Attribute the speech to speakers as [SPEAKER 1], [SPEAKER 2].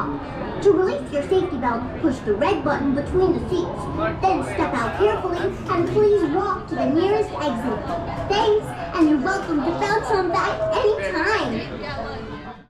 [SPEAKER 1] stop. To release your safety belt, push the red button between the seats. Then step out carefully and please walk to the nearest exit. Thanks, and you're welcome to bounce on back anytime.